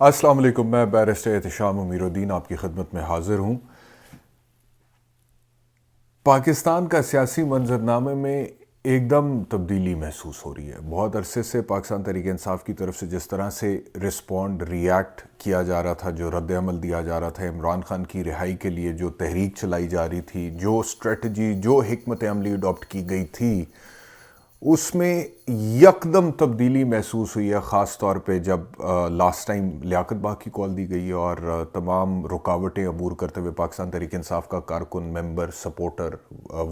السلام علیکم، میں بیرسٹر احتشام امیر الدین آپ کی خدمت میں حاضر ہوں۔ پاکستان کا سیاسی منظرنامے میں ایک دم تبدیلی محسوس ہو رہی ہے۔ بہت عرصے سے پاکستان تحریک انصاف کی طرف سے جس طرح سے ریاکٹ کیا جا رہا تھا، جو رد عمل دیا جا رہا تھا، عمران خان کی رہائی کے لیے جو تحریک چلائی جا رہی تھی، جو اسٹریٹجی، جو حکمت عملی اڈاپٹ کی گئی تھی، اس میں یکدم تبدیلی محسوس ہوئی ہے، خاص طور پہ جب لاسٹ ٹائم لیاقت باغ کی کال دی گئی اور تمام رکاوٹیں عبور کرتے ہوئے پاکستان تحریک انصاف کا کارکن، ممبر، سپورٹر،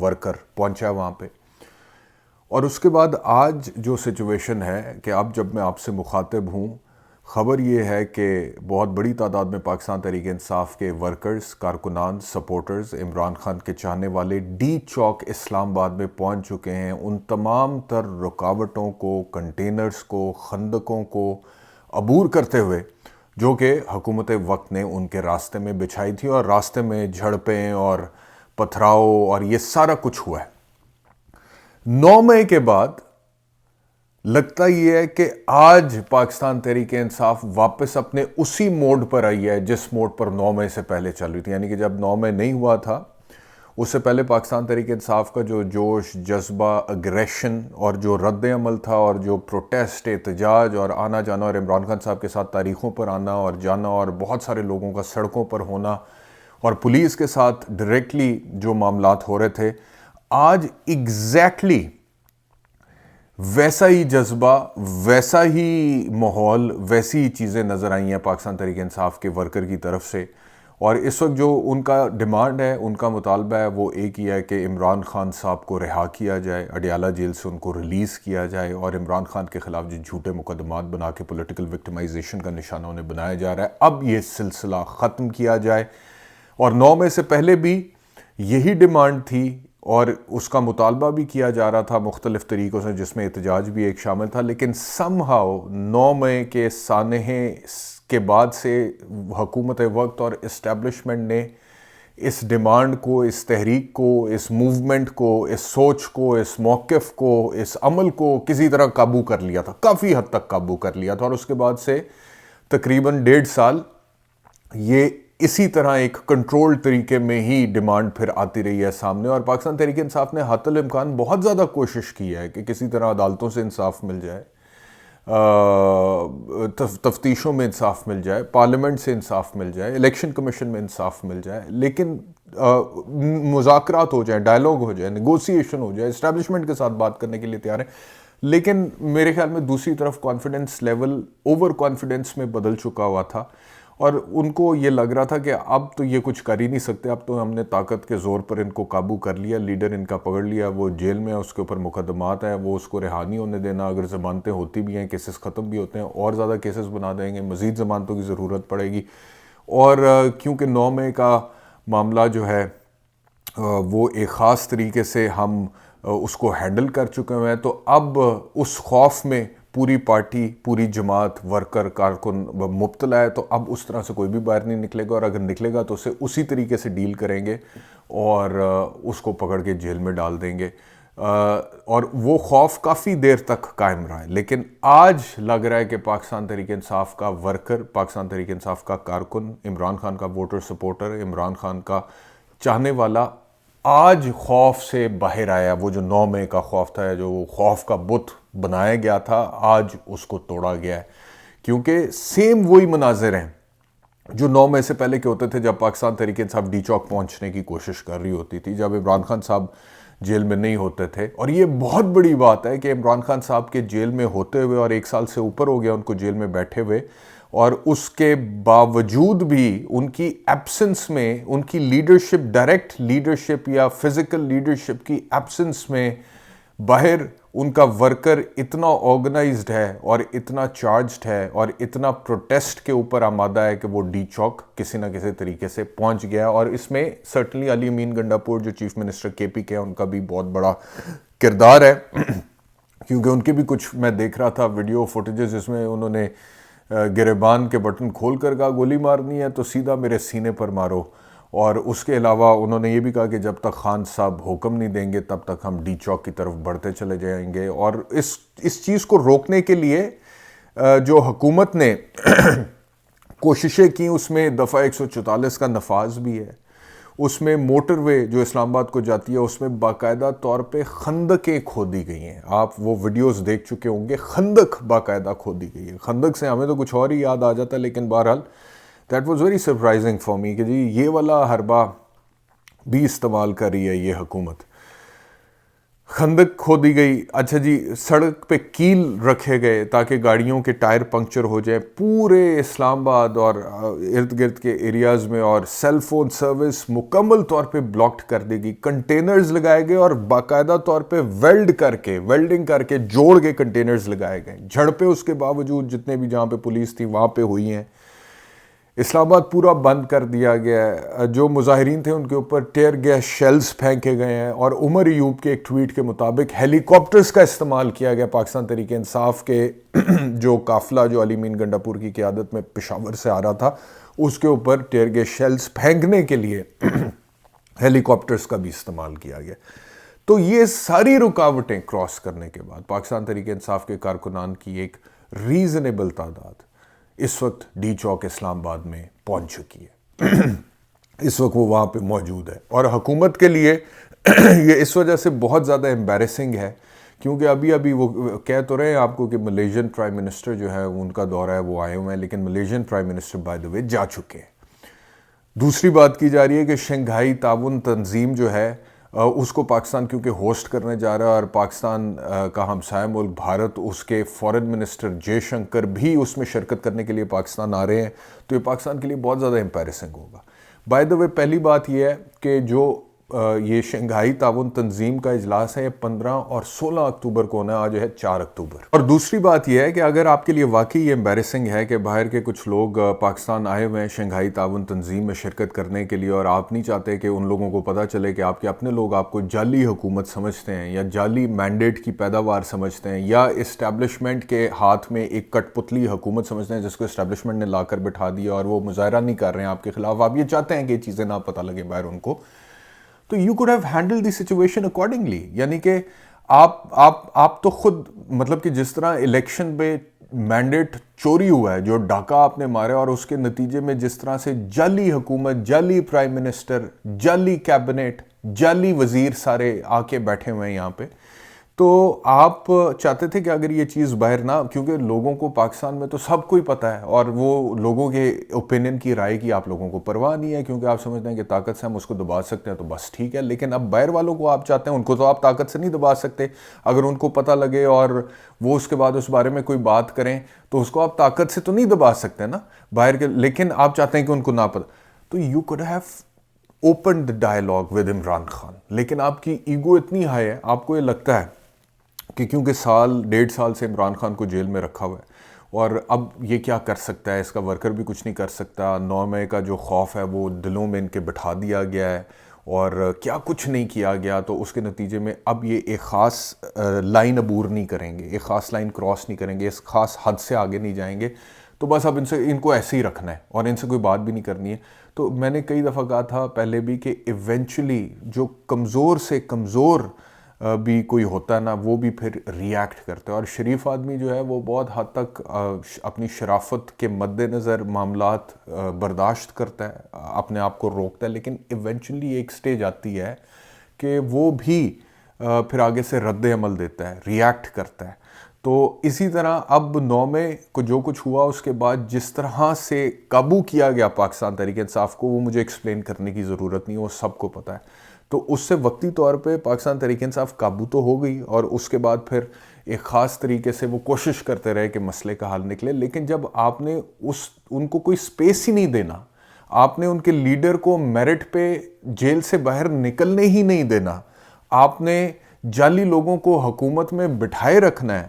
ورکر پہنچا وہاں پہ۔ اور اس کے بعد آج جو سچویشن ہے کہ اب جب میں آپ سے مخاطب ہوں، خبر یہ ہے کہ بہت بڑی تعداد میں پاکستان تحریک انصاف کے ورکرز، کارکنان، سپورٹرز، عمران خان کے چاہنے والے ڈی چوک اسلام آباد میں پہنچ چکے ہیں۔ ان تمام تر رکاوٹوں کو، کنٹینرز کو، خندقوں کو عبور کرتے ہوئے جو کہ حکومت وقت نے ان کے راستے میں بچھائی تھی، اور راستے میں جھڑپیں اور پتھراؤ اور یہ سارا کچھ ہوا ہے۔ 9 مئی کے بعد لگتا یہ ہے کہ آج پاکستان تحریک انصاف واپس اپنے اسی موڈ پر آئی ہے جس موڈ پر 9 مئی سے پہلے چل رہی تھی۔ یعنی کہ جب 9 مئی نہیں ہوا تھا، اس سے پہلے پاکستان تحریک انصاف کا جو جوش، جذبہ، اگریشن اور جو رد عمل تھا اور جو پروٹیسٹ، احتجاج اور آنا جانا، اور عمران خان صاحب کے ساتھ تاریخوں پر آنا اور جانا، اور بہت سارے لوگوں کا سڑکوں پر ہونا، اور پولیس کے ساتھ ڈائریکٹلی جو معاملات ہو رہے تھے، آج ایگزیکٹلی ویسا ہی جذبہ، ویسا ہی ماحول، ویسی ہی چیزیں نظر آئی ہیں پاکستان تحریک انصاف کے ورکر کی طرف سے۔ اور اس وقت جو ان کا ڈیمانڈ ہے، ان کا مطالبہ ہے، وہ ایک ہی ہے کہ عمران خان صاحب کو رہا کیا جائے، اڈیالہ جیل سے ان کو ریلیز کیا جائے، اور عمران خان کے خلاف جو جھوٹے مقدمات بنا کے پولیٹیکل وکٹمائزیشن کا نشانہ انہیں بنایا جا رہا ہے، اب یہ سلسلہ ختم کیا جائے۔ اور 9 مئی سے پہلے بھی یہی ڈیمانڈ تھی اور اس کا مطالبہ بھی کیا جا رہا تھا مختلف طریقوں سے، جس میں احتجاج بھی ایک شامل تھا، لیکن سم ہاؤ 9 مئی کے سانحے کے بعد سے حکومت وقت اور اسٹیبلشمنٹ نے اس ڈیمانڈ کو، اس تحریک کو، اس موومنٹ کو، اس سوچ کو، اس موقف کو، اس عمل کو کسی طرح قابو کر لیا تھا، کافی حد تک قابو کر لیا تھا۔ اور اس کے بعد سے تقریباً 1.5 سال یہ اسی طرح ایک کنٹرول طریقے میں ہی ڈیمانڈ پھر آتی رہی ہے سامنے، اور پاکستان تحریک انصاف نے حتی الامکان بہت زیادہ کوشش کی ہے کہ کسی طرح عدالتوں سے انصاف مل جائے، تفتیشوں میں انصاف مل جائے، پارلیمنٹ سے انصاف مل جائے، الیکشن کمیشن میں انصاف مل جائے، لیکن مذاکرات ہو جائیں، ڈائیلاگ ہو جائے، نیگوسیشن ہو جائے، اسٹیبلشمنٹ کے ساتھ بات کرنے کے لیے تیار ہیں۔ لیکن میرے خیال میں دوسری طرف کانفیڈنس لیول اوور کانفیڈنس میں بدل چکا ہوا تھا، اور ان کو یہ لگ رہا تھا کہ اب تو یہ کچھ کر ہی نہیں سکتے، اب تو ہم نے طاقت کے زور پر ان کو قابو کر لیا، لیڈر ان کا پکڑ لیا، وہ جیل میں ہے، اس کے اوپر مقدمات ہیں، وہ اس کو رہا نہیں ہونے دینا، اگر ضمانتیں ہوتی بھی ہیں، کیسز ختم بھی ہوتے ہیں، اور زیادہ کیسز بنا دیں گے، مزید ضمانتوں کی ضرورت پڑے گی۔ اور کیونکہ 9 مئی کا معاملہ جو ہے وہ ایک خاص طریقے سے ہم اس کو ہینڈل کر چکے ہوئے ہیں، تو اب اس خوف میں پوری پارٹی، پوری جماعت، ورکر، کارکن مبتلا ہے، تو اب اس طرح سے کوئی بھی باہر نہیں نکلے گا، اور اگر نکلے گا تو اسے اسی طریقے سے ڈیل کریں گے اور اس کو پکڑ کے جیل میں ڈال دیں گے۔ اور وہ خوف کافی دیر تک قائم رہا ہے، لیکن آج لگ رہا ہے کہ پاکستان تحریک انصاف کا ورکر، پاکستان تحریک انصاف کا کارکن، عمران خان کا ووٹر سپورٹر، عمران خان کا چاہنے والا آج خوف سے باہر آیا۔ وہ جو 9 مئی کا خوف تھا، جو وہ خوف کا بت بنایا گیا تھا، آج اس کو توڑا گیا ہے، کیونکہ سیم وہی مناظر ہیں جو 9 مئی سے پہلے کے ہوتے تھے، جب پاکستان تحریک انصاف ڈی چوک پہنچنے کی کوشش کر رہی ہوتی تھی، جب عمران خان صاحب جیل میں نہیں ہوتے تھے۔ اور یہ بہت بڑی بات ہے کہ عمران خان صاحب کے جیل میں ہوتے ہوئے، اور 1 سال سے اوپر ہو گیا ان کو جیل میں بیٹھے ہوئے، اور اس کے باوجود بھی ان کی ایبسنس میں، ان کی لیڈرشپ، ڈائریکٹ لیڈرشپ یا فزیکل لیڈرشپ کی ایبسنس میں، باہر ان کا ورکر اتنا آرگنائزڈ ہے اور اتنا چارجڈ ہے اور اتنا پروٹیسٹ کے اوپر آمادہ ہے کہ وہ ڈی چوک کسی نہ کسی طریقے سے پہنچ گیا۔ اور اس میں سرٹنلی علی امین گنڈاپور جو چیف منسٹر کے پی کے ہیں، ان کا بھی بہت بڑا کردار ہے، کیونکہ ان کے بھی کچھ میں دیکھ رہا تھا ویڈیو فوٹیجز، جس میں انہوں نے گریبان کے بٹن کھول کر کہا گولی مارنی ہے تو سیدھا میرے سینے پر مارو، اور اس کے علاوہ انہوں نے یہ بھی کہا کہ جب تک خان صاحب حکم نہیں دیں گے تب تک ہم ڈی چوک کی طرف بڑھتے چلے جائیں گے۔ اور اس چیز کو روکنے کے لیے جو حکومت نے کوششیں کی، اس میں دفعہ 144 کا نفاذ بھی ہے، اس میں موٹر وے جو اسلام آباد کو جاتی ہے اس میں باقاعدہ طور پہ خندقیں کھودی گئی ہیں. آپ وہ ویڈیوز دیکھ چکے ہوں گے، خندق باقاعدہ کھودی گئی ہے. خندق سے ہمیں تو کچھ اور ہی یاد آ جاتا ہے، لیکن بہرحال that was very surprising for me کہ جی یہ والا حربہ بھی استعمال کر رہی ہے یہ حکومت. خندق کھودی گئی. اچھا جی، سڑک پہ کیل رکھے گئے تاکہ گاڑیوں کے ٹائر پنکچر ہو جائیں پورے اسلام آباد اور ارد گرد کے ایریاز میں، اور سیل فون سروس مکمل طور پہ بلاکڈ کر دی گئی. کنٹینرز لگائے گئے اور باقاعدہ طور پہ ویلڈنگ کر کے جوڑ کے کنٹینرز لگائے گئے. جھڑپیں اس کے باوجود جتنے بھی جہاں پہ پولیس تھی وہاں پہ ہوئی ہیں. اسلام آباد پورا بند کر دیا گیا ہے. جو مظاہرین تھے ان کے اوپر ٹیئر گیس شیلز پھینکے گئے ہیں، اور عمر ایوب کے ایک ٹویٹ کے مطابق ہیلی کاپٹرز کا استعمال کیا گیا پاکستان تحریک انصاف کے جو قافلہ جو علی مین گنڈا پور کی قیادت میں پشاور سے آ رہا تھا اس کے اوپر ٹیئر گیس شیلز پھینکنے کے لیے ہیلی کاپٹرز کا بھی استعمال کیا گیا. تو یہ ساری رکاوٹیں کراس کرنے کے بعد پاکستان تحریک انصاف کے کارکنان کی ایک ریزنیبل تعداد اس وقت ڈی چوک اسلام آباد میں پہنچ چکی ہے. اس وقت وہ وہاں پہ موجود ہے، اور حکومت کے لیے یہ اس وجہ سے بہت زیادہ امبیرسنگ ہے کیونکہ ابھی وہ کہہ تو رہے ہیں آپ کو کہ ملیشین پرائم منسٹر جو ہے ان کا دورہ ہے وہ آئے ہوئے ہیں، لیکن Malaysian prime minister by the way جا چکے ہیں. دوسری بات کی جا رہی ہے کہ شنگھائی تعاون تنظیم جو ہے اس کو پاکستان کیونکہ ہوسٹ کرنے جا رہا ہے، اور پاکستان کا ہمسایہ ملک بھارت، اس کے فارن منسٹر جے شنکر بھی اس میں شرکت کرنے کے لیے پاکستان آ رہے ہیں، تو یہ پاکستان کے لیے بہت زیادہ امپیرسنگ ہوگا. بائی دا وے پہلی بات یہ ہے کہ جو یہ شنگھائی تعاون تنظیم کا اجلاس ہے یہ 15 اور 16 اکتوبر کو ہونا ہے، آج ہے 4 اکتوبر. اور دوسری بات یہ ہے کہ اگر آپ کے لیے واقعی یہ امبیرسنگ ہے کہ باہر کے کچھ لوگ پاکستان آئے ہوئے ہیں شنگھائی تعاون تنظیم میں شرکت کرنے کے لیے، اور آپ نہیں چاہتے کہ ان لوگوں کو پتہ چلے کہ آپ کے اپنے لوگ آپ کو جعلی حکومت سمجھتے ہیں یا جعلی مینڈیٹ کی پیداوار سمجھتے ہیں یا اسٹیبلشمنٹ کے ہاتھ میں ایک کٹ پتلی حکومت سمجھتے ہیں جس کو اسٹیبلشمنٹ نے لا کر بٹھا دیا اور وہ مظاہرہ نہیں کر رہے ہیں آپ کے خلاف، آپ یہ چاہتے ہیں کہ یہ چیزیں نہ پتہ لگے باہر ان کو، تو you could have handled the situation accordingly. یعنی کہ آپ تو خود مطلب کہ جس طرح الیکشن پہ مینڈیٹ چوری ہوا ہے، جو ڈاکہ آپ نے مارا اور اس کے نتیجے میں جس طرح سے جعلی حکومت، جعلی پرائم منسٹر، جعلی کیبنٹ، جعلی وزیر سارے آ کے بیٹھے ہوئے ہیں یہاں پہ، تو آپ چاہتے تھے کہ اگر یہ چیز باہر نہ، کیونکہ لوگوں کو پاکستان میں تو سب کو ہی پتہ ہے اور وہ لوگوں کے اوپینین کی رائے کی آپ لوگوں کو پرواہ نہیں ہے، کیونکہ آپ سمجھتے ہیں کہ طاقت سے ہم اس کو دبا سکتے ہیں تو بس ٹھیک ہے. لیکن اب باہر والوں کو آپ چاہتے ہیں، ان کو تو آپ طاقت سے نہیں دبا سکتے. اگر ان کو پتہ لگے اور وہ اس کے بعد اس بارے میں کوئی بات کریں تو اس کو آپ طاقت سے تو نہیں دبا سکتے نا باہر کے، لیکن آپ چاہتے ہیں کہ ان کو نہ پتہ. تو you could have open the dialogue with Imran Khan, لیکن آپ کی ایگو اتنی ہائی ہے، آپ کو یہ لگتا ہے کہ کیونکہ 1.5 سال سے عمران خان کو جیل میں رکھا ہوا ہے اور اب یہ کیا کر سکتا ہے، اس کا ورکر بھی کچھ نہیں کر سکتا، 9 مئی کا جو خوف ہے وہ دلوں میں ان کے بٹھا دیا گیا ہے اور کیا کچھ نہیں کیا گیا، تو اس کے نتیجے میں اب یہ ایک خاص لائن عبور نہیں کریں گے، ایک خاص لائن کراس نہیں کریں گے، اس خاص حد سے آگے نہیں جائیں گے، تو بس اب ان کو ایسے ہی رکھنا ہے اور ان سے کوئی بات بھی نہیں کرنی ہے. تو میں نے کئی دفعہ کہا تھا پہلے بھی کہ ایونچولی جو کمزور سے کمزور بھی کوئی ہوتا ہے نا وہ بھی پھر ری ایکٹ کرتا ہے، اور شریف آدمی جو ہے وہ بہت حد تک اپنی شرافت کے مد نظر معاملات برداشت کرتا ہے، اپنے آپ کو روکتا ہے، لیکن ایونچولی ایک سٹیج آتی ہے کہ وہ بھی پھر آگے سے رد عمل دیتا ہے، ری ایکٹ کرتا ہے. تو اسی طرح اب 9 مئی کو جو کچھ ہوا اس کے بعد جس طرح سے قابو کیا گیا پاکستان تحریک انصاف کو، وہ مجھے ایکسپلین کرنے کی ضرورت نہیں ہے، وہ سب کو پتہ ہے. تو اس سے وقتی طور پہ پاکستان تحریک انصاف قابو تو ہو گئی اور اس کے بعد پھر ایک خاص طریقے سے وہ کوشش کرتے رہے کہ مسئلے کا حل نکلے، لیکن جب آپ نے ان کو کوئی سپیس ہی نہیں دینا، آپ نے ان کے لیڈر کو میرٹ پہ جیل سے باہر نکلنے ہی نہیں دینا، آپ نے جعلی لوگوں کو حکومت میں بٹھائے رکھنا ہے،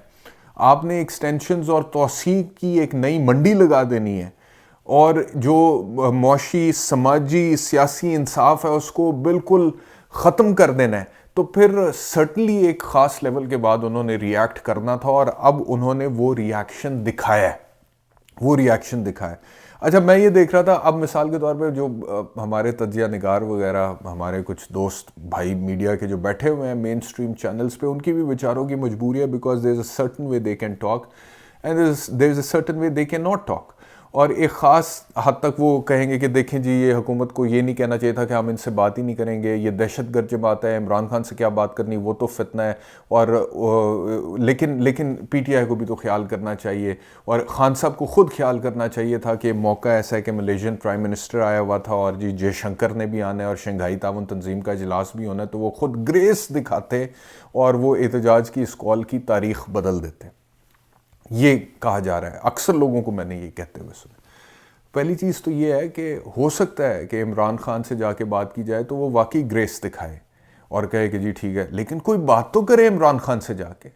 آپ نے ایکسٹینشنز اور توسیع کی ایک نئی منڈی لگا دینی ہے، اور جو معاشی سماجی سیاسی انصاف ہے اس کو بالکل ختم کر دینا ہے، تو پھر سرٹنلی ایک خاص لیول کے بعد انہوں نے ری ایکٹ کرنا تھا اور اب انہوں نے وہ ری ایکشن دکھایا ہے. اچھا میں یہ دیکھ رہا تھا اب مثال کے طور پہ جو ہمارے تجزیہ نگار وغیرہ ہمارے کچھ دوست بھائی میڈیا کے جو بیٹھے ہوئے ہیں مین سٹریم چینلز پہ، ان کی بھی بیچاروں کی مجبوری ہے because there is a certain way they can talk and there is a certain way they can not talk. اور ایک خاص حد تک وہ کہیں گے کہ دیکھیں جی یہ حکومت کو یہ نہیں کہنا چاہیے تھا کہ ہم ان سے بات ہی نہیں کریں گے, یہ دہشت گرد جماعت ہے, عمران خان سے کیا بات کرنی, وہ تو فتنہ ہے. اور لیکن پی ٹی آئی کو بھی تو خیال کرنا چاہیے, اور خان صاحب کو خود خیال کرنا چاہیے تھا کہ موقع ایسا ہے کہ ملیشین پرائم منسٹر آیا ہوا تھا اور جی جے شنکر نے بھی آنا ہے اور شنگھائی تعاون تنظیم کا اجلاس بھی ہونا ہے, تو وہ خود گریس دکھاتے اور وہ احتجاج کی اس کال کی تاریخ بدل دیتے. یہ کہا جا رہا ہے, اکثر لوگوں کو میں نے یہ کہتے ہوئے سنا. پہلی چیز تو یہ ہے کہ ہو سکتا ہے کہ عمران خان سے جا کے بات کی جائے تو وہ واقعی گریس دکھائے اور کہے کہ جی ٹھیک ہے, لیکن کوئی بات تو کرے عمران خان سے جا کے.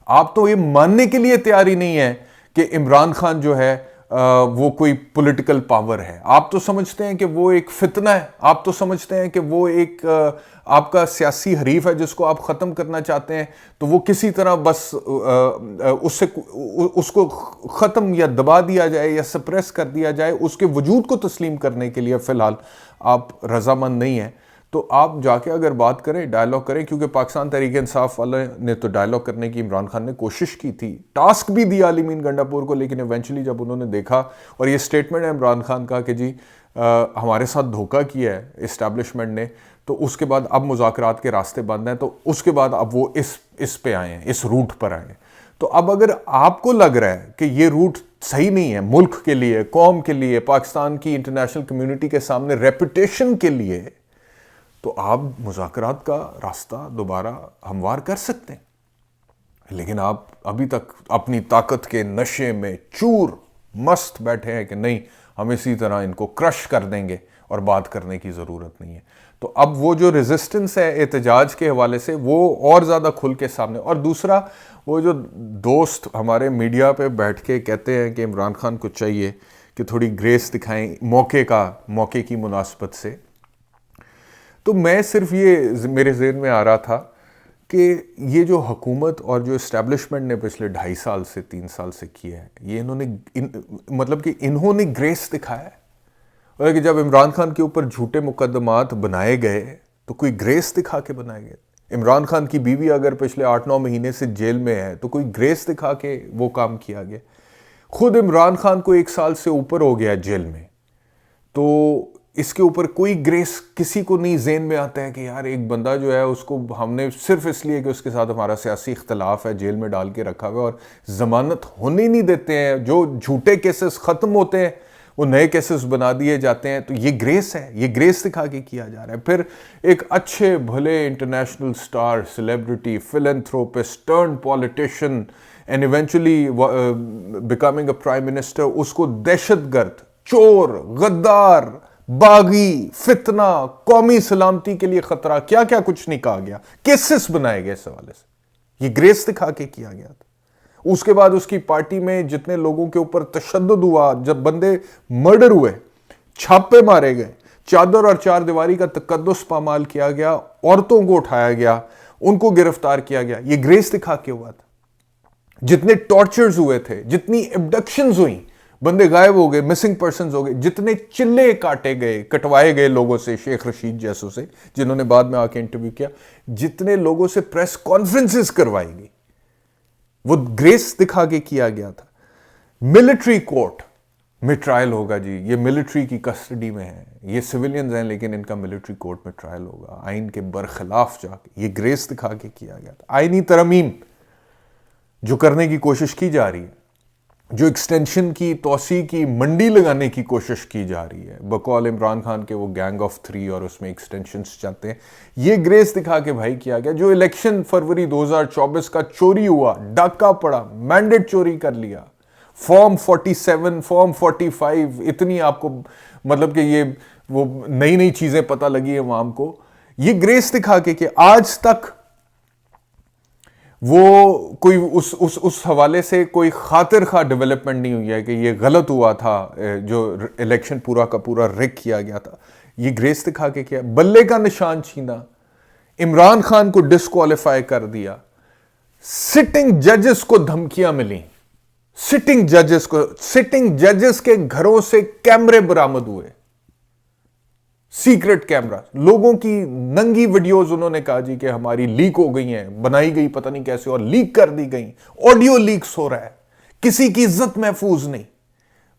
آپ تو یہ ماننے کے لیے تیار ہی نہیں ہے کہ عمران خان جو ہے وہ کوئی پولیٹیکل پاور ہے. آپ تو سمجھتے ہیں کہ وہ ایک فتنہ ہے, آپ تو سمجھتے ہیں کہ وہ ایک آپ کا سیاسی حریف ہے جس کو آپ ختم کرنا چاہتے ہیں, تو وہ کسی طرح بس اس کو ختم یا دبا دیا جائے یا سپریس کر دیا جائے, اس کے وجود کو تسلیم کرنے کے لیے فی الحال آپ رضامند نہیں ہیں. تو آپ جا کے اگر بات کریں, ڈائلاگ کریں, کیونکہ پاکستان تحریک انصاف والے نے تو ڈائلاگ کرنے کی عمران خان نے کوشش کی تھی, ٹاسک بھی دیا علی مین گنڈاپور کو, لیکن ایونچولی جب انہوں نے دیکھا, اور یہ سٹیٹمنٹ ہے عمران خان کا کہ جی ہمارے ساتھ دھوکہ کیا ہے اسٹیبلشمنٹ نے, تو اس کے بعد اب مذاکرات کے راستے بند ہیں, تو اس کے بعد اب وہ اس پہ آئے ہیں, اس روٹ پر آئے ہیں. تو اب اگر آپ کو لگ رہا ہے کہ یہ روٹ صحیح نہیں ہے ملک کے لیے, قوم کے لیے, پاکستان کی انٹرنیشنل کمیونٹی کے سامنے ریپوٹیشن کے لیے, تو آپ مذاکرات کا راستہ دوبارہ ہموار کر سکتے ہیں. لیکن آپ ابھی تک اپنی طاقت کے نشے میں چور مست بیٹھے ہیں کہ نہیں ہم اسی طرح ان کو کرش کر دیں گے اور بات کرنے کی ضرورت نہیں ہے. تو اب وہ جو ریزسٹنس ہے احتجاج کے حوالے سے وہ اور زیادہ کھل کے سامنے. اور دوسرا وہ جو دوست ہمارے میڈیا پہ بیٹھ کے کہتے ہیں کہ عمران خان کو چاہیے کہ تھوڑی گریس دکھائیں موقع کی مناسبت سے, تو میں صرف یہ میرے ذہن میں آ رہا تھا کہ یہ جو حکومت اور جو اسٹیبلشمنٹ نے پچھلے 2.5 سال سے 3 سال سے کیا ہے, یہ مطلب کہ انہوں نے گریس دکھایا ہے. اور کہ جب عمران خان کے اوپر جھوٹے مقدمات بنائے گئے تو کوئی گریس دکھا کے بنائے گئے. عمران خان کی بیوی اگر پچھلے 8-9 مہینے سے جیل میں ہے تو کوئی گریس دکھا کے وہ کام کیا گیا. خود عمران خان کو 1 سال سے اوپر ہو گیا جیل میں, تو اس کے اوپر کوئی گریس کسی کو نہیں ذہن میں آتا ہے کہ یار ایک بندہ جو ہے اس کو ہم نے صرف اس لیے کہ اس کے ساتھ ہمارا سیاسی اختلاف ہے جیل میں ڈال کے رکھا ہوا ہے اور ضمانت ہونے نہیں دیتے ہیں. جو جھوٹے کیسز ختم ہوتے ہیں وہ نئے کیسز بنا دیے جاتے ہیں. تو یہ گریس ہے, یہ گریس دکھا کے کیا جا رہا ہے. پھر ایک اچھے بھلے international star, celebrity, philanthropist, turn politician and eventually becoming a prime minister, اس کو دہشت گرد, چور, غدار, باغی, فتنہ, قومی سلامتی کے لیے خطرہ, کیا کیا کچھ نہیں کہا گیا, کیسز بنائے گئے اس حوالے سے. یہ گریس دکھا کے کیا گیا تھا. اس کے بعد اس کی پارٹی میں جتنے لوگوں کے اوپر تشدد ہوا, جب بندے مرڈر ہوئے, چھاپے مارے گئے, چادر اور چار دیواری کا تقدس پامال کیا گیا, عورتوں کو اٹھایا گیا, ان کو گرفتار کیا گیا, یہ گریس دکھا کے ہوا تھا. جتنے ٹارچرز ہوئے تھے, جتنی ابڈکشنز ہوئیں, بندے غائب ہو گئے, مسنگ پرسنز ہو گئے, جتنے چلے کٹوائے گئے لوگوں سے, شیخ رشید جیسوں سے جنہوں نے بعد میں آ کے انٹرویو کیا, جتنے لوگوں سے پریس کانفرنسز کروائی گئی, وہ گریس دکھا کے کیا گیا تھا. ملٹری کورٹ میں ٹرائل ہوگا جی, یہ ملٹری کی کسٹڈی میں ہے, یہ سویلینز ہیں لیکن ان کا ملٹری کورٹ میں ٹرائل ہوگا آئین کے برخلاف جا کے, یہ گریس دکھا کے کیا گیا تھا. آئینی ترمیم جو کرنے کی کوشش کی جا رہی ہے, جو ایکسٹینشن کی توسیع کی منڈی لگانے کی کوشش کی جا رہی ہے بقول عمران خان کے, وہ گینگ آف 3 اور اس میں ایکسٹینشنز چاہتے ہیں, یہ گریس دکھا کے بھائی کیا گیا. جو الیکشن فروری 2024 کا چوری ہوا, ڈاکہ پڑا, مینڈیٹ چوری کر لیا, فارم 47, فارم 45, اتنی آپ کو مطلب کہ یہ وہ نئی چیزیں پتہ لگی ہیں عوام کو, یہ گریس دکھا کے کہ آج تک وہ کوئی اس حوالے سے کوئی خاطر خواہ ڈیولپمنٹ نہیں ہوئی ہے کہ یہ غلط ہوا تھا, جو الیکشن پورا کا پورا ریگ کیا گیا تھا. یہ گریس دکھا کے کیا, بلے کا نشان چھینا, عمران خان کو ڈسکوالیفائی کر دیا, سٹنگ ججز کو دھمکیاں ملیں, سٹنگ ججز کے گھروں سے کیمرے برآمد ہوئے, سیکرٹ کیمرہ, لوگوں کی ننگی ویڈیوز انہوں نے کہا جی کہ ہماری لیک ہو گئی ہیں, بنائی گئی پتہ نہیں کیسے اور لیک کر دی گئی, آڈیو لیکس ہو رہا ہے, کسی کی عزت محفوظ نہیں.